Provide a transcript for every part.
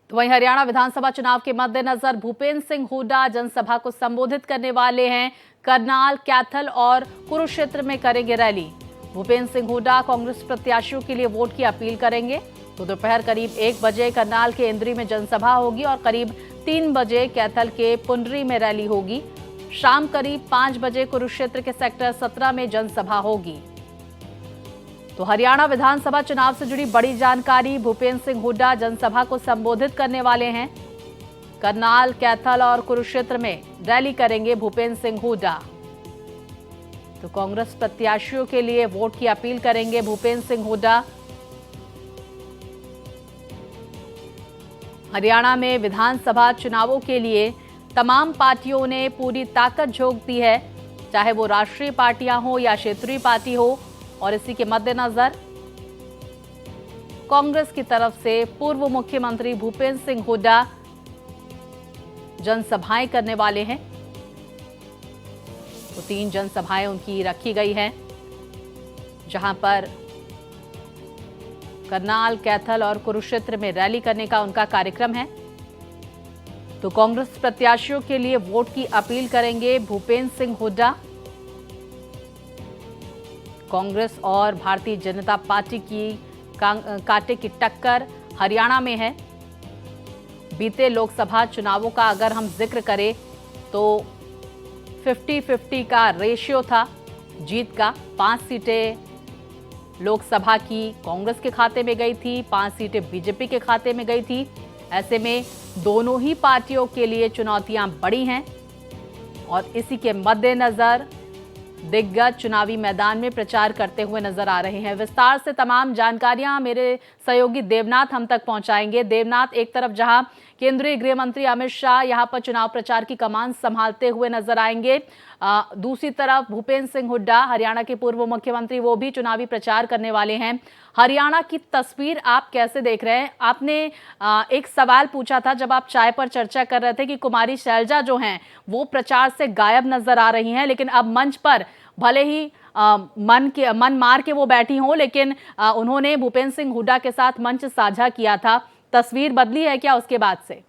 तो वहीं हरियाणा विधानसभा चुनाव के मद्देनजर भूपेंद्र सिंह हुड्डा जनसभा को संबोधित करने वाले हैं। करनाल, कैथल और कुरुक्षेत्र में करेंगे रैली। भूपेंद्र सिंह हुड्डा कांग्रेस प्रत्याशियों के लिए वोट की अपील करेंगे। तो दोपहर करीब 1 बजे करनाल के इंद्री में जनसभा होगी और करीब 3 बजे कैथल के पुंडरी में रैली होगी। शाम करीब 5 बजे कुरुक्षेत्र के सेक्टर 17 में जनसभा होगी। तो हरियाणा विधानसभा चुनाव से जुड़ी बड़ी जानकारी। भूपेंद्र सिंह हुड्डा जनसभा को संबोधित करने वाले हैं। करनाल, कैथल और कुरुक्षेत्र में रैली करेंगे भूपेंद्र सिंह हुड्डा। तो कांग्रेस प्रत्याशियों के लिए वोट की अपील करेंगे भूपेंद्र सिंह हुड्डा। हरियाणा में विधानसभा चुनावों के लिए तमाम पार्टियों ने पूरी ताकत झोंक दी है, चाहे वो राष्ट्रीय पार्टियां हो या क्षेत्रीय पार्टी हो। और इसी के मद्देनजर कांग्रेस की तरफ से पूर्व मुख्यमंत्री भूपेंद्र सिंह हुड्डा जनसभाएं करने वाले हैं। तो 3 जनसभाएं उनकी रखी गई हैं, जहां पर करनाल, कैथल और कुरुक्षेत्र में रैली करने का उनका कार्यक्रम है। तो कांग्रेस प्रत्याशियों के लिए वोट की अपील करेंगे भूपेंद्र सिंह हुड्डा। कांग्रेस और भारतीय जनता पार्टी की कांटे की टक्कर हरियाणा में है। बीते लोकसभा चुनावों का अगर हम जिक्र करें तो 50-50 का रेशियो था जीत का। 5 सीटें लोकसभा की कांग्रेस के खाते में गई थी, 5 सीटें बीजेपी के खाते में गई थी। ऐसे में दोनों ही पार्टियों के लिए चुनौतियां बड़ी हैं और इसी के मद्देनजर दिग्गज चुनावी मैदान में प्रचार करते हुए नजर आ रहे हैं। विस्तार से तमाम जानकारियां मेरे सहयोगी देवनाथ हम तक पहुंचाएंगे। देवनाथ, एक तरफ जहां केंद्रीय गृह मंत्री अमित शाह यहां पर चुनाव प्रचार की कमान संभालते हुए नजर आएंगे, दूसरी तरफ भूपेंद्र सिंह हुड्डा हरियाणा के पूर्व मुख्यमंत्री वो भी चुनावी प्रचार करने वाले हैं। हरियाणा की तस्वीर आप कैसे देख रहे हैं? आपने एक सवाल पूछा था जब आप चाय पर चर्चा कर रहे थे कि कुमारी शैलजा जो हैं वो प्रचार से गायब नजर आ रही हैं, लेकिन अब मंच पर भले ही मन मार के वो बैठी हों, लेकिन उन्होंने भूपेंद्र सिंह हुड्डा के साथ मंच साझा किया था। तस्वीर बदली है क्या उसके बाद से?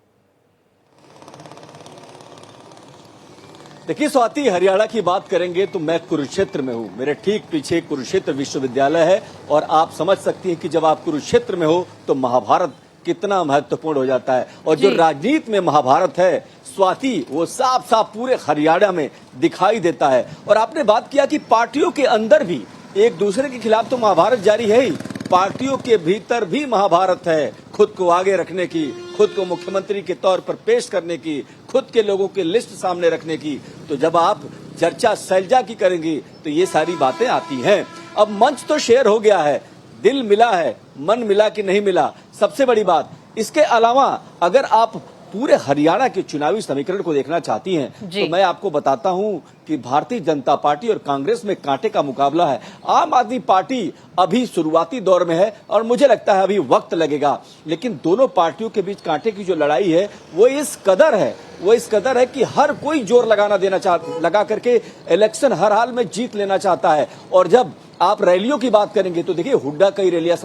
देखिए स्वाति, हरियाणा की बात करेंगे तो मैं कुरुक्षेत्र में हूँ। मेरे ठीक पीछे कुरुक्षेत्र विश्वविद्यालय है और आप समझ सकती हैं कि जब आप कुरुक्षेत्र में हो तो महाभारत कितना महत्वपूर्ण हो जाता है। और जो राजनीति में महाभारत है स्वाति, वो साफ साफ पूरे हरियाणा में दिखाई देता है। और आपने बात किया कि पार्टियों के अंदर भी एक दूसरे के खिलाफ तो महाभारत जारी है ही, पार्टियों के भीतर भी महाभारत है। खुद को आगे रखने की, खुद को मुख्यमंत्री के तौर पर पेश करने की, खुद के लोगों की लिस्ट सामने रखने की। तो जब आप चर्चा शैलजा की करेंगी तो ये सारी बातें आती हैं। अब मंच तो शेयर हो गया है, दिल मिला है, मन मिला कि नहीं मिला, सबसे बड़ी बात। इसके अलावा अगर आप पूरे हरियाणा के चुनावी समीकरण को देखना चाहती हैं तो मैं आपको बताता हूं कि भारतीय जनता पार्टी और कांग्रेस में कांटे का मुकाबला है। आम आदमी पार्टी अभी शुरुआती दौर में है और मुझे लगता है अभी वक्त लगेगा, लेकिन दोनों पार्टियों के बीच कांटे की जो लड़ाई है वो इस कदर है कि हर कोई जोर लगा करके इलेक्शन हर हाल में जीत लेना चाहता है। और जब आप रैलियों की बात करेंगे तो देखिए हुड्डा कई रैलियां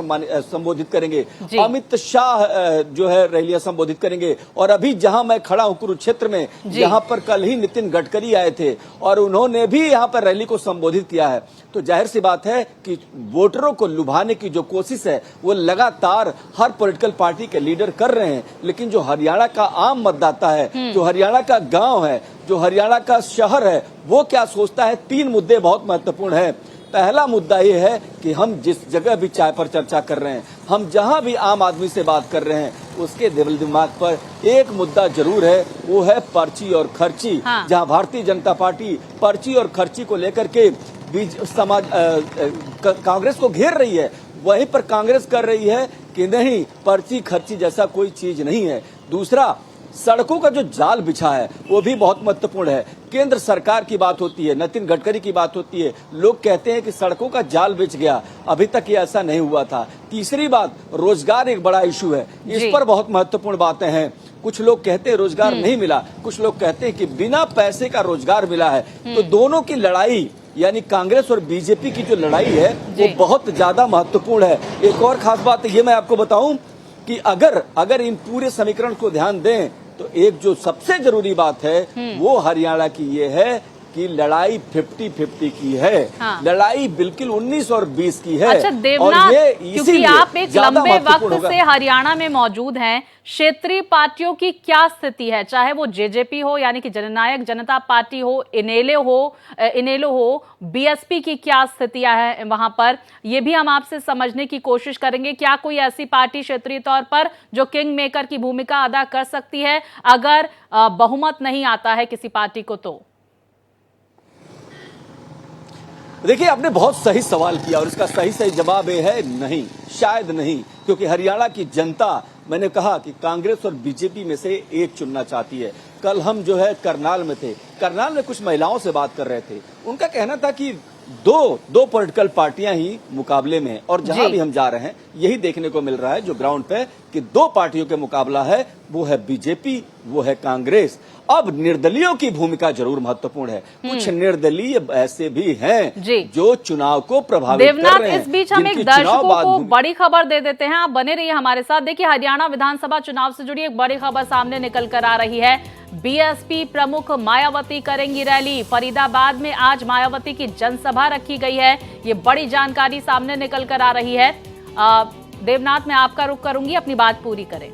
संबोधित करेंगे, अमित शाह जो है रैलियां संबोधित करेंगे। और अभी जहां मैं खड़ा हूं कुरुक्षेत्र में, यहां पर कल ही नितिन गडकरी आए थे और उन्होंने भी यहां पर रैली को संबोधित किया है। तो जाहिर सी बात है कि वोटरों को लुभाने की जो कोशिश है वो लगातार हर पॉलिटिकल पार्टी के लीडर कर रहे हैं। लेकिन जो हरियाणा का आम मतदाता है, जो हरियाणा का गांव है, जो हरियाणा का शहर है, वो क्या सोचता है? 3 मुद्दे बहुत महत्वपूर्ण है। पहला मुद्दा ये है कि हम जिस जगह भी चाय पर चर्चा कर रहे हैं, हम जहां भी आम आदमी से बात कर रहे हैं, उसके दिल दिमाग पर एक मुद्दा जरूर है, वो है पर्ची और खर्ची। जहां भारतीय जनता पार्टी पर्ची और खर्ची को लेकर के कांग्रेस को घेर रही है, वहीं पर कांग्रेस कर रही है कि नहीं, पर्ची खर्ची जैसा कोई चीज नहीं है। दूसरा, सड़कों का जो जाल बिछा है वो भी बहुत महत्वपूर्ण है। केंद्र सरकार की बात होती है, नितिन गडकरी की बात होती है, लोग कहते हैं कि सड़कों का जाल बिछ गया, अभी तक ये ऐसा नहीं हुआ था। तीसरी बात, रोजगार एक बड़ा इशू है, इस पर बहुत महत्वपूर्ण बातें हैं। कुछ लोग कहते हैं रोजगार नहीं मिला, कुछ लोग कहते हैं कि बिना पैसे का रोजगार मिला है। तो दोनों की लड़ाई, यानी कांग्रेस और बीजेपी की जो लड़ाई है वो बहुत ज्यादा महत्वपूर्ण है। एक और खास बात ये मैं आपको बताऊं कि अगर इन पूरे समीकरण को ध्यान दें तो एक जो सबसे जरूरी बात है वो हरियाणा की ये है कि लड़ाई 50-50 की है। हाँ। लड़ाई बिल्कुल 19 और 20 की है। अच्छा देवनाथ, और ये क्योंकि आप एक लंबे वक्त से हरियाणा में मौजूद हैं, क्षेत्रीय पार्टियों की क्या स्थिति है, चाहे वो जेजेपी हो यानी कि जननायक जनता पार्टी हो, इनेलो हो, बीएसपी की क्या स्थितियां हैं वहां पर, ये भी हम आपसे समझने की कोशिश करेंगे। क्या कोई ऐसी पार्टी क्षेत्रीय तौर पर जो किंग मेकर की भूमिका अदा कर सकती है अगर बहुमत नहीं आता है किसी पार्टी को? तो देखिए, आपने बहुत सही सवाल किया और इसका सही जवाब ये है नहीं, शायद नहीं, क्योंकि हरियाणा की जनता, मैंने कहा कि कांग्रेस और बीजेपी में से एक चुनना चाहती है। कल हम जो है करनाल में थे, करनाल में कुछ महिलाओं से बात कर रहे थे, उनका कहना था कि दो पॉलिटिकल पार्टियां ही मुकाबले में हैं और जहां भी हम जा रहे हैं यही देखने को मिल रहा है जो ग्राउंड पे कि दो पार्टियों के मुकाबला है, वो है बीजेपी, वो है कांग्रेस। अब निर्दलीयों की भूमिका जरूर महत्वपूर्ण है। कुछ निर्दलीय ऐसे भी हैं जो चुनाव को प्रभावित कर रहे हैं। इस बीच हम एक दर्शकों को बड़ी खबर दे देते हैं, आप बने रहिए हमारे साथ। देखिए, हरियाणा विधानसभा चुनाव से जुड़ी एक बड़ी खबर सामने निकल कर आ रही है। बीएसपी प्रमुख मायावती करेंगी रैली। फरीदाबाद में आज मायावती की जनसभा रखी गई है, ये बड़ी जानकारी सामने निकल कर आ रही है। देवनाथ, मैं आपका रुख करूंगी, अपनी बात पूरी करें।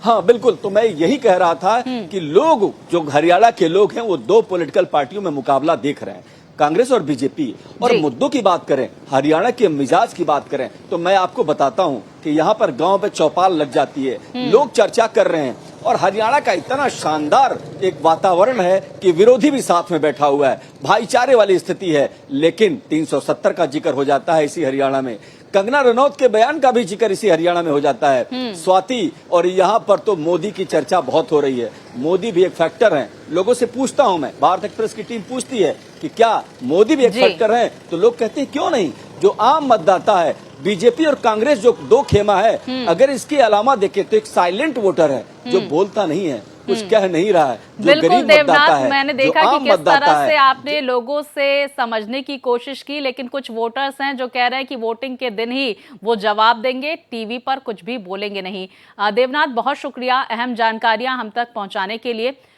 हाँ बिल्कुल, तो मैं यही कह रहा था कि लोग, जो हरियाणा के लोग हैं, वो दो पॉलिटिकल पार्टियों में मुकाबला देख रहे हैं, कांग्रेस और बीजेपी। और मुद्दों की बात करें, हरियाणा के मिजाज की बात करें, तो मैं आपको बताता हूं कि यहाँ पर गांव पे चौपाल लग जाती है, लोग चर्चा कर रहे हैं और हरियाणा का इतना शानदार एक वातावरण है कि विरोधी भी साथ में बैठा हुआ है, भाईचारे वाली स्थिति है। लेकिन 370 का जिक्र हो जाता है इसी हरियाणा में, कंगना रनौत के बयान का भी जिक्र इसी हरियाणा में हो जाता है, स्वाति, और यहाँ पर तो मोदी की चर्चा बहुत हो रही है। मोदी भी एक फैक्टर है। लोगों से पूछता हूं मैं, भारत एक्सप्रेस की टीम पूछती है कि क्या मोदी भी एक फैक्टर है, तो लोग कहते हैं क्यों नहीं। जो आम मतदाता है, बीजेपी और कांग्रेस जो दो खेमा है, अगर इसकी अलामा देखें तो एक साइलेंट वोटर है जो बोलता नहीं है, कुछ कह नहीं रहा है, जो बिल्कुल देवनाथ, है, मैंने देखा कि किस तरह से आपने लोगों से समझने की कोशिश की, लेकिन कुछ वोटर्स हैं जो कह रहे हैं कि वोटिंग के दिन ही वो जवाब देंगे, टीवी पर कुछ भी बोलेंगे नहीं। देवनाथ, बहुत शुक्रिया अहम जानकारियां हम तक पहुंचाने के लिए।